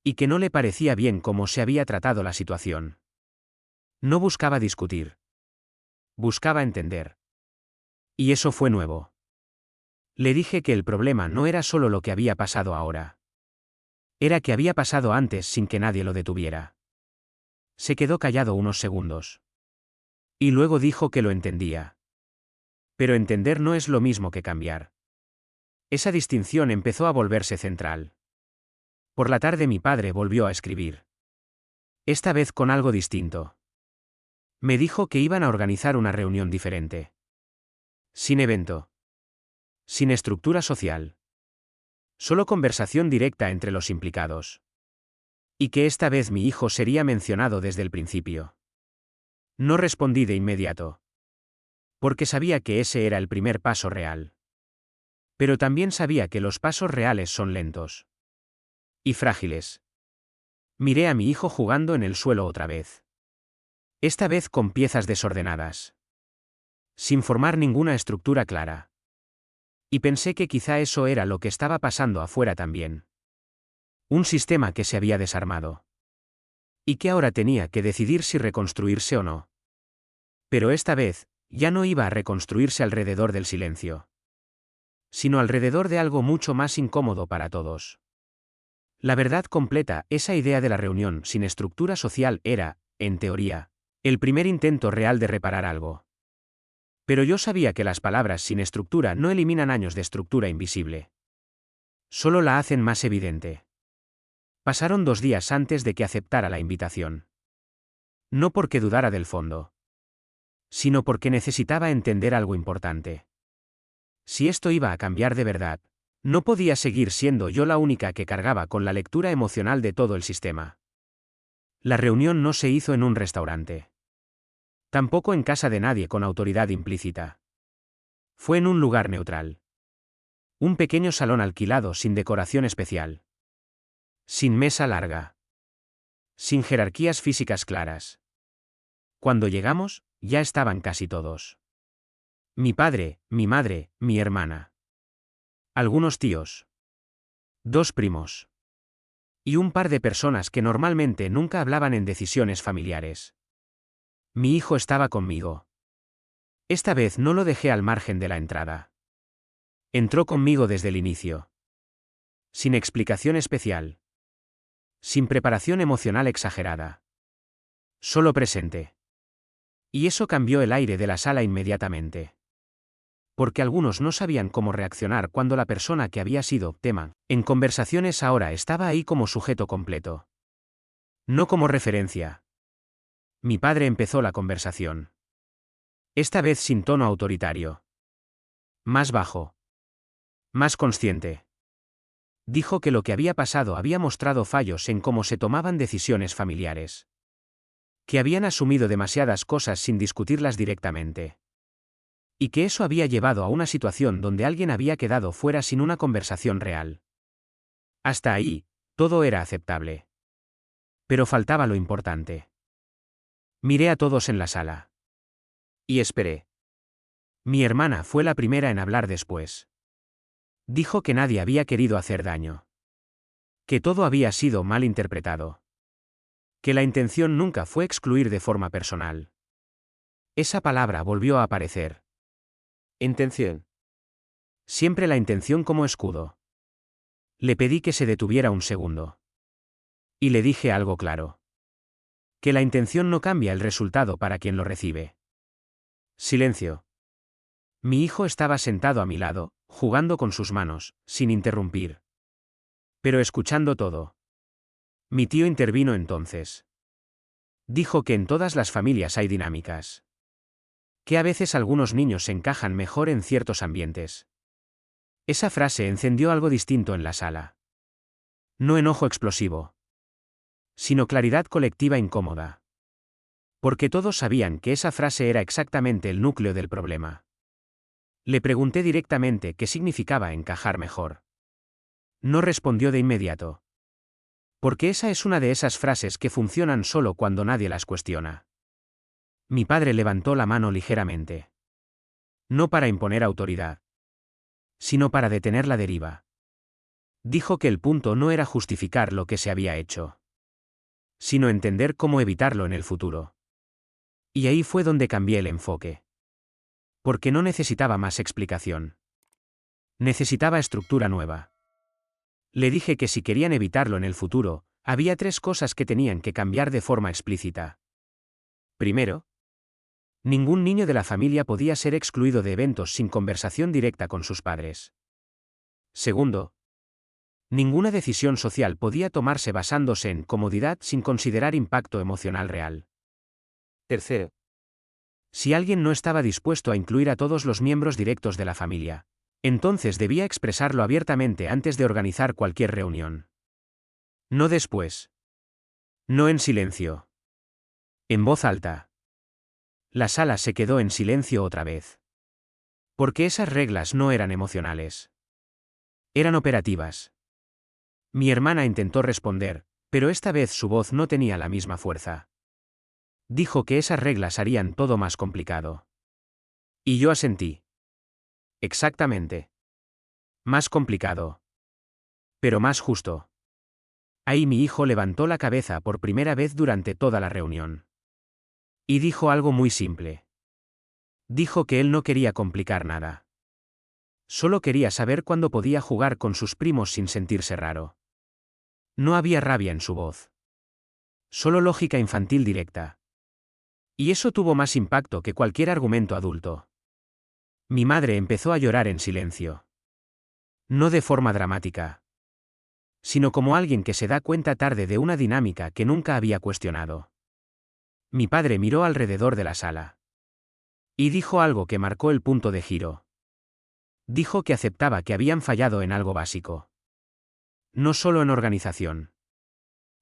Y que no le parecía bien cómo se había tratado la situación. No buscaba discutir. Buscaba entender. Y eso fue nuevo. Le dije que el problema no era solo lo que había pasado ahora. Era que había pasado antes sin que nadie lo detuviera. Se quedó callado unos segundos. Y luego dijo que lo entendía. Pero entender no es lo mismo que cambiar. Esa distinción empezó a volverse central. Por la tarde mi padre volvió a escribir. Esta vez con algo distinto. Me dijo que iban a organizar una reunión diferente. Sin evento. Sin estructura social. Solo conversación directa entre los implicados. Y que esta vez mi hijo sería mencionado desde el principio. No respondí de inmediato. Porque sabía que ese era el primer paso real. Pero también sabía que los pasos reales son lentos. Y frágiles. Miré a mi hijo jugando en el suelo otra vez. Esta vez con piezas desordenadas. Sin formar ninguna estructura clara. Y pensé que quizá eso era lo que estaba pasando afuera también. Un sistema que se había desarmado. Y que ahora tenía que decidir si reconstruirse o no. Pero esta vez, ya no iba a reconstruirse alrededor del silencio. Sino alrededor de algo mucho más incómodo para todos. La verdad completa, esa idea de la reunión sin estructura social era, en teoría, el primer intento real de reparar algo. Pero yo sabía que las palabras sin estructura no eliminan años de estructura invisible. Solo la hacen más evidente. Pasaron 2 días antes de que aceptara la invitación. No porque dudara del fondo. Sino porque necesitaba entender algo importante. Si esto iba a cambiar de verdad, no podía seguir siendo yo la única que cargaba con la lectura emocional de todo el sistema. La reunión no se hizo en un restaurante. Tampoco en casa de nadie con autoridad implícita. Fue en un lugar neutral. Un pequeño salón alquilado sin decoración especial. Sin mesa larga. Sin jerarquías físicas claras. Cuando llegamos, ya estaban casi todos. Mi padre, mi madre, mi hermana. Algunos tíos. 2 primos. Y un par de personas que normalmente nunca hablaban en decisiones familiares. Mi hijo estaba conmigo. Esta vez no lo dejé al margen de la entrada. Entró conmigo desde el inicio. Sin explicación especial. Sin preparación emocional exagerada. Solo presente. Y eso cambió el aire de la sala inmediatamente. Porque algunos no sabían cómo reaccionar cuando la persona que había sido tema en conversaciones ahora estaba ahí como sujeto completo. No como referencia. Mi padre empezó la conversación. Esta vez sin tono autoritario. Más bajo. Más consciente. Dijo que lo que había pasado había mostrado fallos en cómo se tomaban decisiones familiares. Que habían asumido demasiadas cosas sin discutirlas directamente. Y que eso había llevado a una situación donde alguien había quedado fuera sin una conversación real. Hasta ahí, Todo era aceptable. Pero faltaba lo importante. Miré a todos en la sala. Y esperé. Mi hermana fue la primera en hablar después. Dijo que nadie había querido hacer daño. Que todo había sido mal interpretado. Que la intención nunca fue excluir de forma personal. Esa palabra volvió a aparecer. Intención. Siempre la intención como escudo. Le pedí que se detuviera un segundo. Y le dije algo claro. Que la intención no cambia el resultado para quien lo recibe. Silencio. Mi hijo estaba sentado a mi lado, jugando con sus manos, sin interrumpir. Pero escuchando todo. Mi tío intervino entonces. Dijo que en todas las familias hay dinámicas. Que a veces algunos niños encajan mejor en ciertos ambientes. Esa frase encendió algo distinto en la sala. No enojo explosivo. Sino claridad colectiva incómoda. Porque todos sabían que esa frase era exactamente el núcleo del problema. Le pregunté directamente qué significaba encajar mejor. No respondió de inmediato. Porque esa es una de esas frases que funcionan solo cuando nadie las cuestiona. Mi padre levantó la mano ligeramente. No para imponer autoridad. Sino para detener la deriva. Dijo que el punto no era justificar lo que se había hecho. Sino entender cómo evitarlo en el futuro. Y ahí fue donde cambié el enfoque. Porque no necesitaba más explicación. Necesitaba estructura nueva. Le dije que si querían evitarlo en el futuro, había 3 cosas que tenían que cambiar de forma explícita. Primero, ningún niño de la familia podía ser excluido de eventos sin conversación directa con sus padres. Segundo, ninguna decisión social podía tomarse basándose en comodidad sin considerar impacto emocional real. Tercero, si alguien no estaba dispuesto a incluir a todos los miembros directos de la familia, entonces debía expresarlo abiertamente antes de organizar cualquier reunión. No después. No en silencio. En voz alta. La sala se quedó en silencio otra vez. Porque esas reglas no eran emocionales. Eran operativas. Mi hermana intentó responder, pero esta vez su voz no tenía la misma fuerza. Dijo que esas reglas harían todo más complicado. Y yo asentí. Exactamente. Más complicado. Pero más justo. Ahí mi hijo levantó la cabeza por primera vez durante toda la reunión. Y dijo algo muy simple. Dijo que él no quería complicar nada. Solo quería saber cuándo podía jugar con sus primos sin sentirse raro. No había rabia en su voz. Solo lógica infantil directa. Y eso tuvo más impacto que cualquier argumento adulto. Mi madre empezó a llorar en silencio. No de forma dramática. Sino como alguien que se da cuenta tarde de una dinámica que nunca había cuestionado. Mi padre miró alrededor de la sala. Y dijo algo que marcó el punto de giro. Dijo que aceptaba que habían fallado en algo básico. No solo en organización.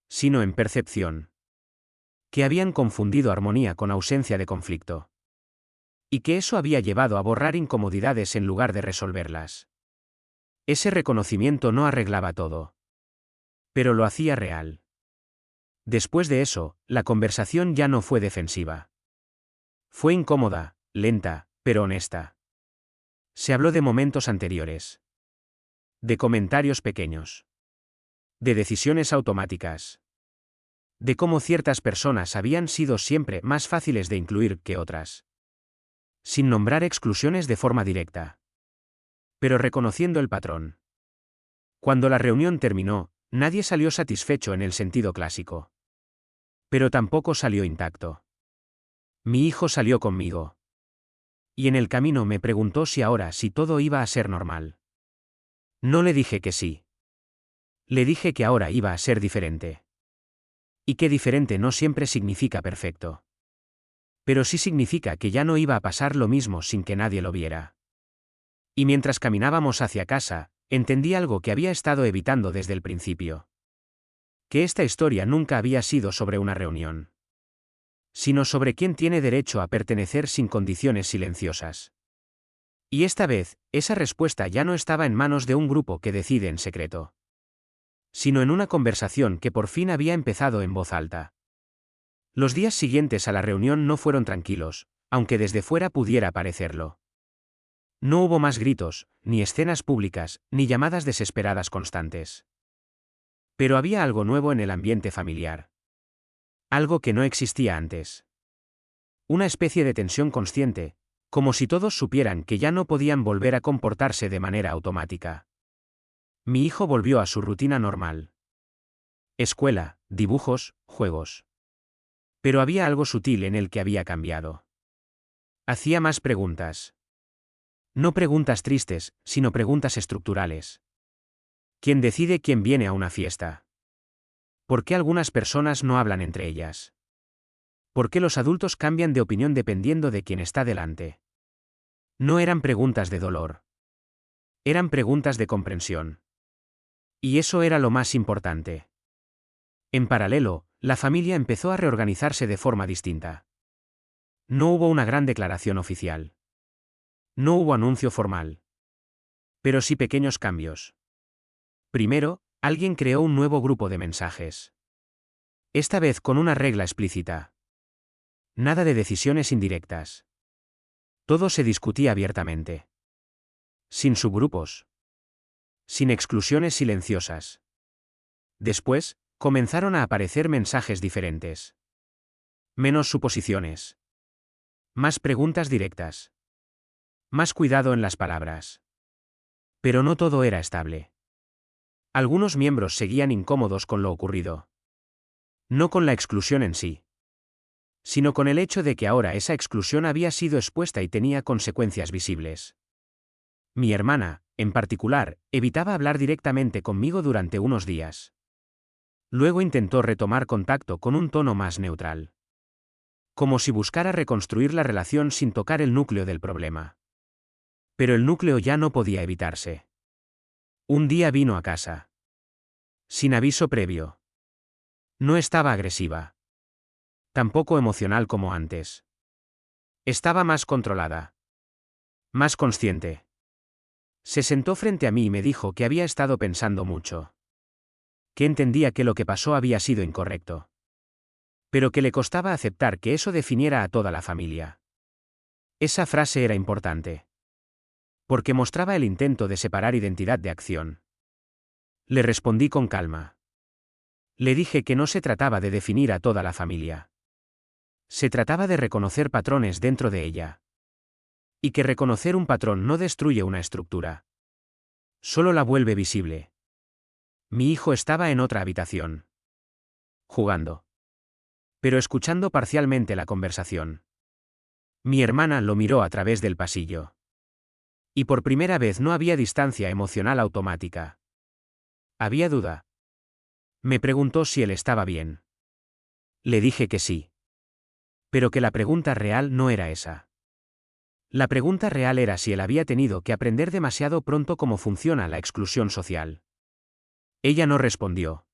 Sino en percepción. Que habían confundido armonía con ausencia de conflicto. Y que eso había llevado a borrar incomodidades en lugar de resolverlas. Ese reconocimiento no arreglaba todo. Pero lo hacía real. Después de eso, la conversación ya no fue defensiva. Fue incómoda, lenta, pero honesta. Se habló de momentos anteriores. De comentarios pequeños. De decisiones automáticas. De cómo ciertas personas habían sido siempre más fáciles de incluir que otras. Sin nombrar exclusiones de forma directa. Pero reconociendo el patrón. Cuando la reunión terminó, nadie salió satisfecho en el sentido clásico. Pero tampoco salió intacto. Mi hijo salió conmigo. Y en el camino me preguntó si todo iba a ser normal. No le dije que sí. Le dije que ahora iba a ser diferente. Y que diferente no siempre significa perfecto. Pero sí significa que ya no iba a pasar lo mismo sin que nadie lo viera. Y mientras caminábamos hacia casa, entendí algo que había estado evitando desde el principio. Que esta historia nunca había sido sobre una reunión. Sino sobre quién tiene derecho a pertenecer sin condiciones silenciosas. Y esta vez, esa respuesta ya no estaba en manos de un grupo que decide en secreto. sino en una conversación que por fin había empezado en voz alta. Los días siguientes a la reunión no fueron tranquilos, aunque desde fuera pudiera parecerlo. No hubo más gritos, ni escenas públicas, ni llamadas desesperadas constantes. Pero había algo nuevo en el ambiente familiar. Algo que no existía antes. Una especie de tensión consciente, como si todos supieran que ya no podían volver a comportarse de manera automática. Mi hijo volvió a su rutina normal. Escuela, dibujos, juegos. Pero había algo sutil en el que había cambiado. Hacía más preguntas. No preguntas tristes, sino preguntas estructurales. ¿Quién decide quién viene a una fiesta? ¿Por qué algunas personas no hablan entre ellas? ¿Por qué los adultos cambian de opinión dependiendo de quién está delante? No eran preguntas de dolor. Eran preguntas de comprensión. Y eso era lo más importante. En paralelo, la familia empezó a reorganizarse de forma distinta. No hubo una gran declaración oficial. No hubo anuncio formal. Pero sí pequeños cambios. Primero, alguien creó un nuevo grupo de mensajes. Esta vez con una regla explícita. Nada de decisiones indirectas. Todo se discutía abiertamente. Sin subgrupos. Sin exclusiones silenciosas. Después, comenzaron a aparecer mensajes diferentes. Menos suposiciones. Más preguntas directas. Más cuidado en las palabras. Pero no todo era estable. Algunos miembros seguían incómodos con lo ocurrido. No con la exclusión en sí, sino con el hecho de que ahora esa exclusión había sido expuesta y tenía consecuencias visibles. Mi hermana, en particular, evitaba hablar directamente conmigo durante unos días. Luego intentó retomar contacto con un tono más neutral. Como si buscara reconstruir la relación sin tocar el núcleo del problema. Pero el núcleo ya no podía evitarse. Un día vino a casa. Sin aviso previo. No estaba agresiva. Tampoco emocional como antes. Estaba más controlada. Más consciente. Se sentó frente a mí y me dijo que había estado pensando mucho. Que entendía que lo que pasó había sido incorrecto. Pero que le costaba aceptar que eso definiera a toda la familia. Esa frase era importante. Porque mostraba el intento de separar identidad de acción. Le respondí con calma. Le dije que no se trataba de definir a toda la familia. Se trataba de reconocer patrones dentro de ella. Y que reconocer un patrón no destruye una estructura. Solo la vuelve visible. Mi hijo estaba en otra habitación. Jugando. Pero escuchando parcialmente la conversación. Mi hermana lo miró a través del pasillo. Y por primera vez no había distancia emocional automática. Había duda. Me preguntó si él estaba bien. Le dije que sí. Pero que la pregunta real no era esa. La pregunta real era si él había tenido que aprender demasiado pronto cómo funciona la exclusión social. Ella no respondió.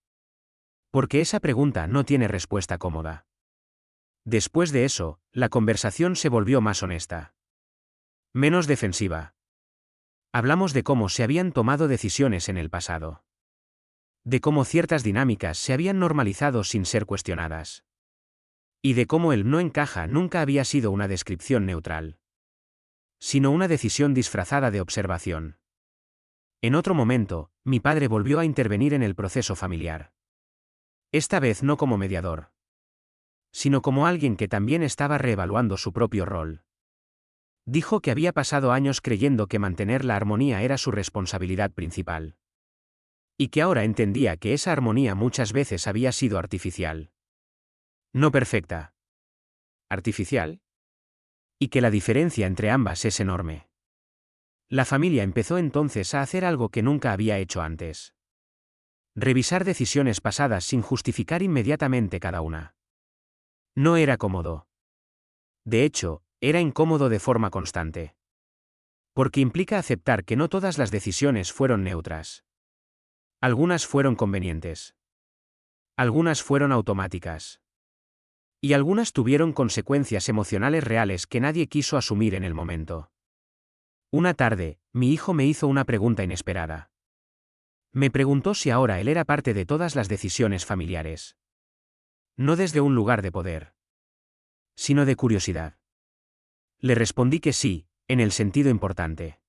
Porque esa pregunta no tiene respuesta cómoda. Después de eso, la conversación se volvió más honesta. Menos defensiva. Hablamos de cómo se habían tomado decisiones en el pasado. De cómo ciertas dinámicas se habían normalizado sin ser cuestionadas. Y de cómo el no encaja nunca había sido una descripción neutral. Sino una decisión disfrazada de observación. En otro momento, mi padre volvió a intervenir en el proceso familiar. Esta vez no como mediador. Sino como alguien que también estaba reevaluando su propio rol. Dijo que había pasado años creyendo que mantener la armonía era su responsabilidad principal. Y que ahora entendía que esa armonía muchas veces había sido artificial. No perfecta. Artificial. Y que la diferencia entre ambas es enorme. La familia empezó entonces a hacer algo que nunca había hecho antes. Revisar decisiones pasadas sin justificar inmediatamente cada una. No era cómodo. De hecho, era incómodo de forma constante. Porque implica aceptar que no todas las decisiones fueron neutras. Algunas fueron convenientes. Algunas fueron automáticas. Y algunas tuvieron consecuencias emocionales reales que nadie quiso asumir en el momento. Una tarde, mi hijo me hizo una pregunta inesperada. Me preguntó si ahora él era parte de todas las decisiones familiares. No desde un lugar de poder, sino de curiosidad. Le respondí que sí, en el sentido importante.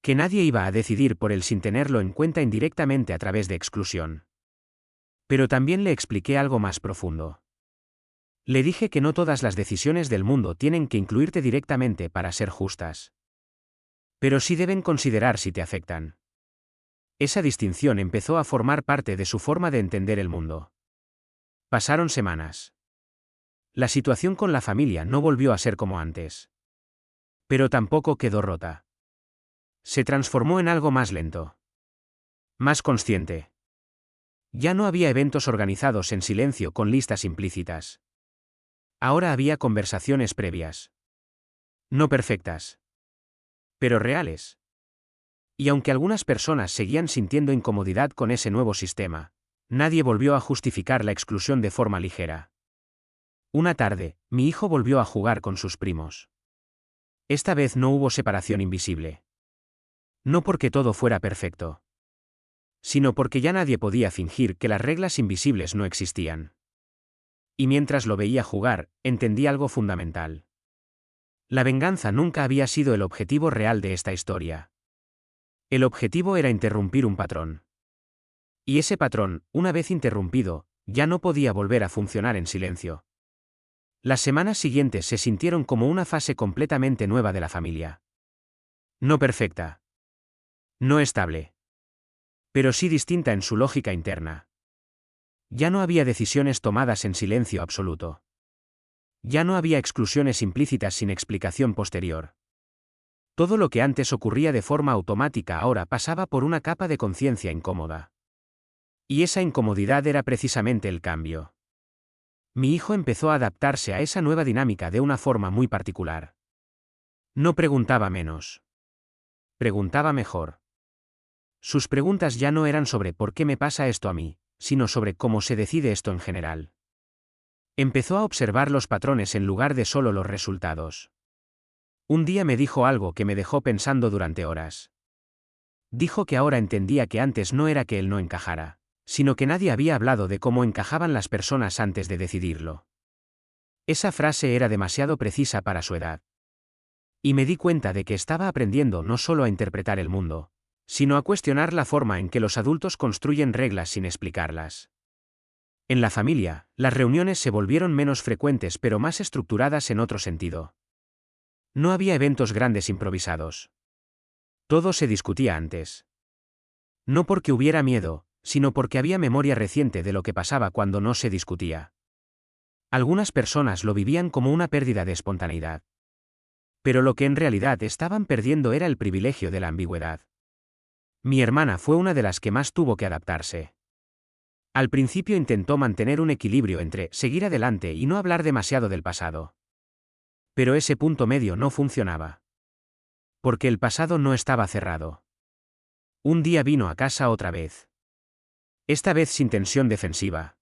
Que nadie iba a decidir por él sin tenerlo en cuenta indirectamente a través de exclusión. Pero también le expliqué algo más profundo. Le dije que no todas las decisiones del mundo tienen que incluirte directamente para ser justas. Pero sí deben considerar si te afectan. Esa distinción empezó a formar parte de su forma de entender el mundo. Pasaron semanas. La situación con la familia no volvió a ser como antes. Pero tampoco quedó rota. Se transformó en algo más lento. Más consciente. Ya no había eventos organizados en silencio con listas implícitas. Ahora había conversaciones previas. No perfectas, pero reales. Y aunque algunas personas seguían sintiendo incomodidad con ese nuevo sistema, nadie volvió a justificar la exclusión de forma ligera. Una tarde, mi hijo volvió a jugar con sus primos. Esta vez no hubo separación invisible. No porque todo fuera perfecto, sino porque ya nadie podía fingir que las reglas invisibles no existían. Y mientras lo veía jugar, entendí algo fundamental. La venganza nunca había sido el objetivo real de esta historia. El objetivo era interrumpir un patrón. Y ese patrón, una vez interrumpido, ya no podía volver a funcionar en silencio. Las semanas siguientes se sintieron como una fase completamente nueva de la familia. No perfecta. No estable. Pero sí distinta en su lógica interna. Ya no había decisiones tomadas en silencio absoluto. Ya no había exclusiones implícitas sin explicación posterior. Todo lo que antes ocurría de forma automática ahora pasaba por una capa de conciencia incómoda. Y esa incomodidad era precisamente el cambio. Mi hijo empezó a adaptarse a esa nueva dinámica de una forma muy particular. No preguntaba menos. Preguntaba mejor. Sus preguntas ya no eran sobre ¿por qué me pasa esto a mí?, sino sobre cómo se decide esto en general. Empezó a observar los patrones en lugar de solo los resultados. Un día me dijo algo que me dejó pensando durante horas. Dijo que ahora entendía que antes no era que él no encajara, sino que nadie había hablado de cómo encajaban las personas antes de decidirlo. Esa frase era demasiado precisa para su edad. Y me di cuenta de que estaba aprendiendo no solo a interpretar el mundo, sino a cuestionar la forma en que los adultos construyen reglas sin explicarlas. En la familia, las reuniones se volvieron menos frecuentes pero más estructuradas en otro sentido. No había eventos grandes improvisados. Todo se discutía antes. No porque hubiera miedo, sino porque había memoria reciente de lo que pasaba cuando no se discutía. Algunas personas lo vivían como una pérdida de espontaneidad. Pero lo que en realidad estaban perdiendo era el privilegio de la ambigüedad. Mi hermana fue una de las que más tuvo que adaptarse. Al principio intentó mantener un equilibrio entre seguir adelante y no hablar demasiado del pasado. Pero ese punto medio no funcionaba. Porque el pasado no estaba cerrado. Un día vino a casa otra vez. Esta vez sin tensión defensiva.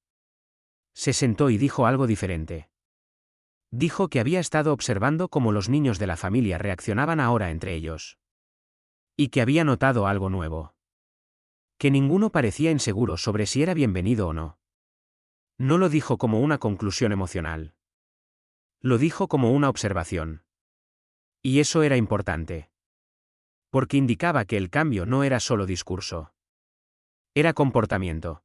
Se sentó y dijo algo diferente. Dijo que había estado observando cómo los niños de la familia reaccionaban ahora entre ellos. Y que había notado algo nuevo. Que ninguno parecía inseguro sobre si era bienvenido o no. No lo dijo como una conclusión emocional. Lo dijo como una observación. Y eso era importante. Porque indicaba que el cambio no era solo discurso. Era comportamiento.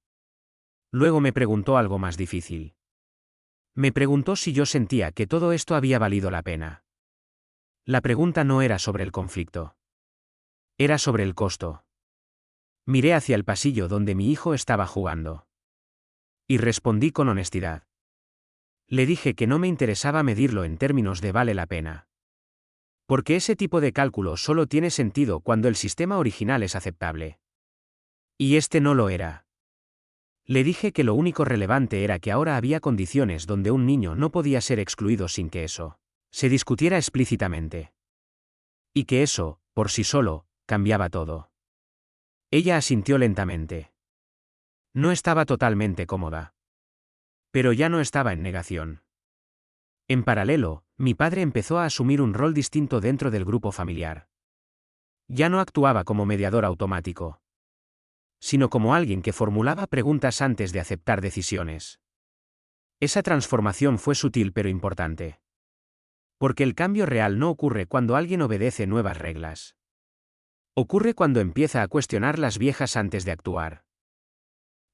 Luego me preguntó algo más difícil. Me preguntó si yo sentía que todo esto había valido la pena. La pregunta no era sobre el conflicto. Era sobre el costo. Miré hacia el pasillo donde mi hijo estaba jugando. Y respondí con honestidad. Le dije que no me interesaba medirlo en términos de vale la pena. Porque ese tipo de cálculo solo tiene sentido cuando el sistema original es aceptable. Y este no lo era. Le dije que lo único relevante era que ahora había condiciones donde un niño no podía ser excluido sin que eso se discutiera explícitamente. Y que eso, por sí solo, cambiaba todo. Ella asintió lentamente. No estaba totalmente cómoda. Pero ya no estaba en negación. En paralelo, mi padre empezó a asumir un rol distinto dentro del grupo familiar. Ya no actuaba como mediador automático. sino como alguien que formulaba preguntas antes de aceptar decisiones. Esa transformación fue sutil pero importante. Porque el cambio real no ocurre cuando alguien obedece nuevas reglas. Ocurre cuando empieza a cuestionar las viejas antes de actuar.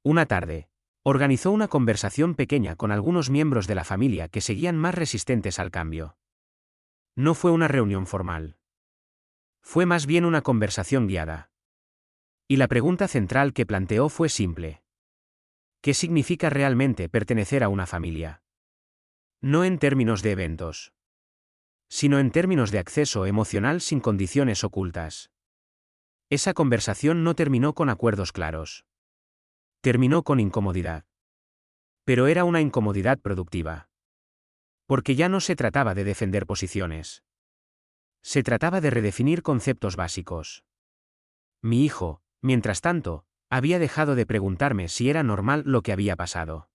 Una tarde, organizó una conversación pequeña con algunos miembros de la familia que seguían más resistentes al cambio. No fue una reunión formal. Fue más bien una conversación guiada. Y la pregunta central que planteó fue simple. ¿Qué significa realmente pertenecer a una familia? No en términos de eventos, sino en términos de acceso emocional sin condiciones ocultas. Esa conversación no terminó con acuerdos claros. Terminó con incomodidad. Pero era una incomodidad productiva. Porque ya no se trataba de defender posiciones. Se trataba de redefinir conceptos básicos. Mi hijo, mientras tanto, había dejado de preguntarme si era normal lo que había pasado.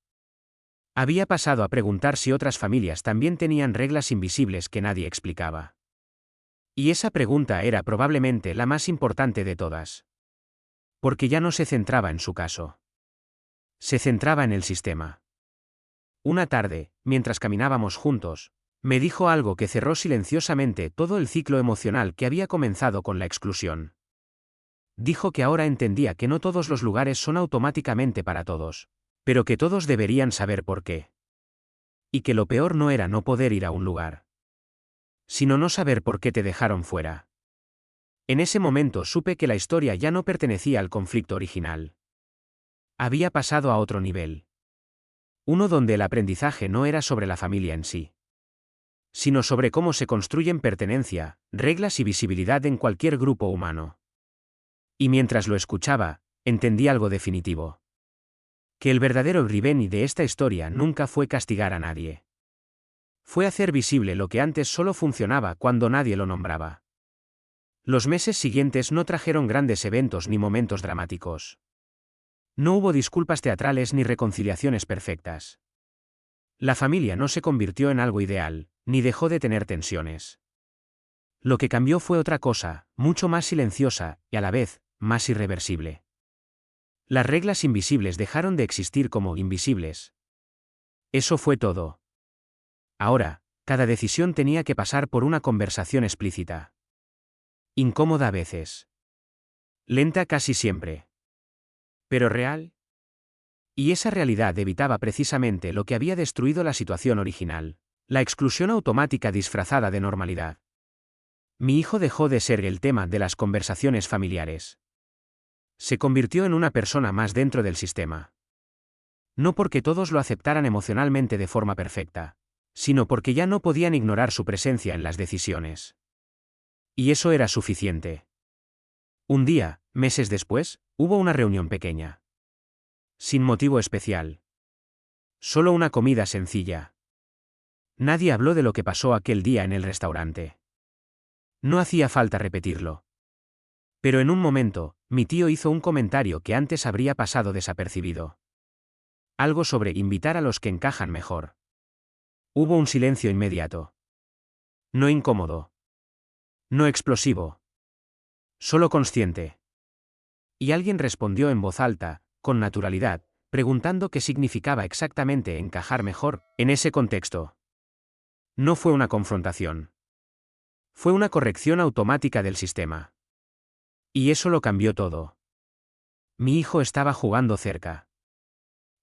Había pasado a preguntar si otras familias también tenían reglas invisibles que nadie explicaba. Y esa pregunta era probablemente la más importante de todas. Porque ya no se centraba en su caso. Se centraba en el sistema. Una tarde, mientras caminábamos juntos, me dijo algo que cerró silenciosamente todo el ciclo emocional que había comenzado con la exclusión. Dijo que ahora entendía que no todos los lugares son automáticamente para todos, pero que todos deberían saber por qué. Y que lo peor no era no poder ir a un lugar, sino no saber por qué te dejaron fuera. En ese momento supe que la historia ya no pertenecía al conflicto original. Había pasado a otro nivel. Uno donde el aprendizaje no era sobre la familia en sí, sino sobre cómo se construyen pertenencia, reglas y visibilidad en cualquier grupo humano. Y mientras lo escuchaba, entendí algo definitivo. Que el verdadero Riveni de esta historia nunca fue castigar a nadie. Fue hacer visible lo que antes solo funcionaba cuando nadie lo nombraba. Los meses siguientes no trajeron grandes eventos ni momentos dramáticos. No hubo disculpas teatrales ni reconciliaciones perfectas. La familia no se convirtió en algo ideal, ni dejó de tener tensiones. Lo que cambió fue otra cosa, mucho más silenciosa, y a la vez, más irreversible. Las reglas invisibles dejaron de existir como invisibles. Eso fue todo. Ahora, cada decisión tenía que pasar por una conversación explícita. Incómoda a veces. Lenta casi siempre. Pero real. Y esa realidad evitaba precisamente lo que había destruido la situación original, la exclusión automática disfrazada de normalidad. Mi hijo dejó de ser el tema de las conversaciones familiares. Se convirtió en una persona más dentro del sistema. No porque todos lo aceptaran emocionalmente de forma perfecta, sino porque ya no podían ignorar su presencia en las decisiones. Y eso era suficiente. Un día, meses después, hubo una reunión pequeña. Sin motivo especial. Solo una comida sencilla. Nadie habló de lo que pasó aquel día en el restaurante. No hacía falta repetirlo. Pero en un momento, mi tío hizo un comentario que antes habría pasado desapercibido. Algo sobre invitar a los que encajan mejor. Hubo un silencio inmediato. No incómodo. No explosivo. Solo consciente. Y alguien respondió en voz alta, con naturalidad, preguntando qué significaba exactamente encajar mejor en ese contexto. No fue una confrontación. Fue una corrección automática del sistema. Y eso lo cambió todo. Mi hijo estaba jugando cerca.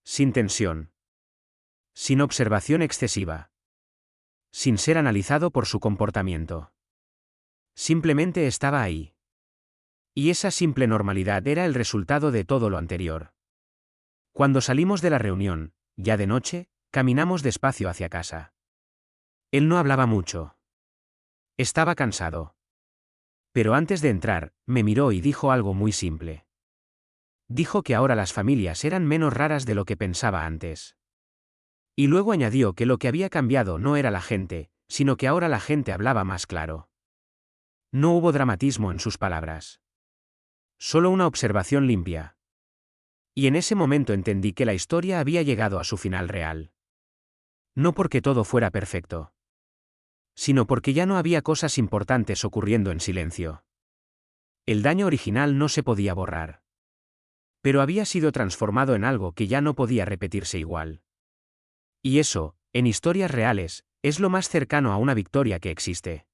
Sin tensión. Sin observación excesiva. Sin ser analizado por su comportamiento. Simplemente estaba ahí. Y esa simple normalidad era el resultado de todo lo anterior. Cuando salimos de la reunión, ya de noche, caminamos despacio hacia casa. Él no hablaba mucho. Estaba cansado. Pero antes de entrar, me miró y dijo algo muy simple. Dijo que ahora las familias eran menos raras de lo que pensaba antes. Y luego añadió que lo que había cambiado no era la gente, sino que ahora la gente hablaba más claro. No hubo dramatismo en sus palabras. Solo una observación limpia. Y en ese momento entendí que la historia había llegado a su final real. No porque todo fuera perfecto, sino porque ya no había cosas importantes ocurriendo en silencio. El daño original no se podía borrar. pero había sido transformado en algo que ya no podía repetirse igual. Y eso, en historias reales, es lo más cercano a una victoria que existe.